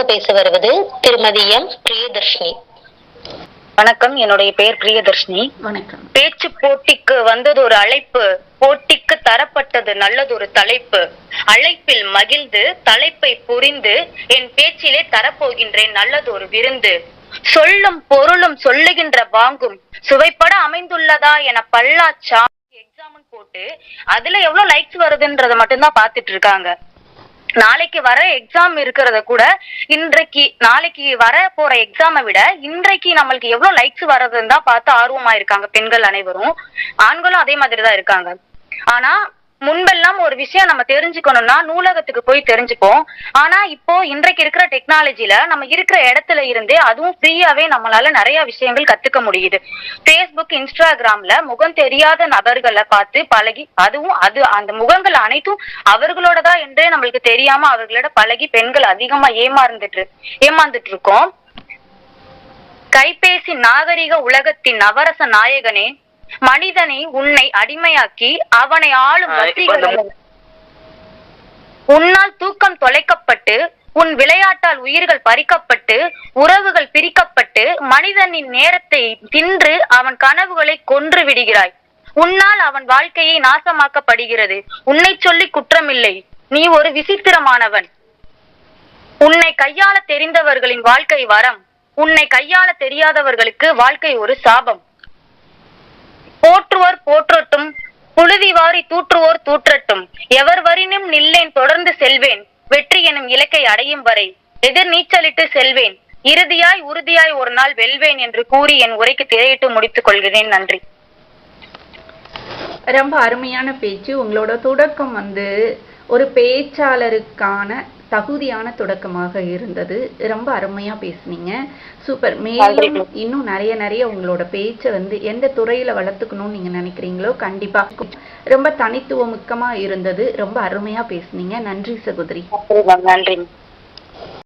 பேச வருவது திருமதி எம் பிரியதர்ஷினி. வணக்கம், என்னுடைய பெயர் பிரியதர்ஷினி. வணக்கம். பேச்சு போட்டிக்கு வந்தது ஒரு அழைப்பு, போட்டிக்கு தரப்பட்டது நல்லதொரு தலைப்பு. அழைப்பில் மகிழ்ந்து தலைப்பை புரிந்து என் பேச்சிலே தரப்போகின்றேன் நல்லதொரு விருந்து. சொல்லும் பொருளும் சொல்லுகின்ற பாங்கும் சுவைப்பட அமைந்துள்ளதா என பல்லாச்சா எக்ஸாம் போட்டு அதுல எவ்வளவு லைக்ஸ் வருதுன்றத மட்டும்தான் பாத்துட்டு இருக்காங்க. நாளைக்கு வர எக்ஸாம் இருக்கிறத கூட நாளைக்கு வர போற எக்ஸாமை விட இன்றைக்கு நம்மளுக்கு எவ்வளவு லைக்ஸ் வர்றதுன்னு தான் பார்த்து ஆர்வமா இருக்காங்க பெண்கள் அனைவரும். ஆண்களும் அதே மாதிரிதான் இருக்காங்க. ஆனா முன்பெல்லாம் ஒரு விஷயம் நம்ம தெரிஞ்சுக்கணும்னா நூலகத்துக்கு போய் தெரிஞ்சுப்போம். ஆனா இப்போ இன்றைக்கு இருக்கிற டெக்னாலஜில நம்ம இருக்கிற இடத்துல இருந்தே அதுவும் ஃப்ரீயாவே நம்மளால நிறைய விஷயங்கள் கத்துக்க முடியுது. பேஸ்புக், இன்ஸ்டாகிராம்ல முகம் தெரியாத நபர்களை பார்த்து பழகி அந்த முகங்கள் அனைத்தும் அவர்களோடதா என்றே நம்மளுக்கு தெரியாம அவர்களோட பழகி பெண்கள் அதிகமா ஏமாந்துட்டு இருக்கோம். கைபேசி நாகரிக உலகத்தின் நவரச நாயகனே, மனிதனை உன்னை அடிமையாக்கி அவனை ஆளும் உன்னால் தூக்கம் தொலைக்கப்பட்டு உன் விளையாட்டால் உயிர்கள் பறிக்கப்பட்டு உறவுகள் பிரிக்கப்பட்டு மனிதனின் நேரத்தை தின்று அவன் கனவுகளை கொன்று விடுகிறாய். உன்னால் அவன் வாழ்க்கையை நாசமாக்கப்படுகிறது. உன்னை சொல்லி குற்றமில்லை, நீ ஒரு விசித்திரமானவன். உன்னை கையாள தெரிந்தவர்களின் வாழ்க்கை வரம், உன்னை கையாள தெரியாதவர்களுக்கு வாழ்க்கை ஒரு சாபம். போற்றுவோர் போற்றட்டும், புழுதி வாரி தூற்றுவோர் தூற்றட்டும், எவர் வரினும் நில்லேன் தொடர்ந்து செல்வேன், வெற்றி எனும் இலக்கை அடையும் வரை எதிர் நீச்சலிட்டு செல்வேன், இறுதியாய் உறுதியாய் ஒரு நாள் வெல்வேன் என்று கூறி என் உரைக்கு திரையிட்டு முடித்துக் கொள்கிறேன். நன்றி. ரொம்ப அருமையான பேச்சு. உங்களோட தொடக்கம் ஒரு பேச்சாளருக்கான தகுதியான தொடக்கமாக இருந்தது. ரொம்ப அருமையா பேசுனீங்க. சூப்பர். மேலும் இன்னும் நிறைய உங்களோட பேச்சை எந்த துறையில வளர்த்துக்கணும்னு நீங்க நினைக்கிறீங்களோ கண்டிப்பா ரொம்ப தனித்துவமிக்கமா இருந்தது. ரொம்ப அருமையா பேசுனீங்க. நன்றி சகோதரி. நன்றி.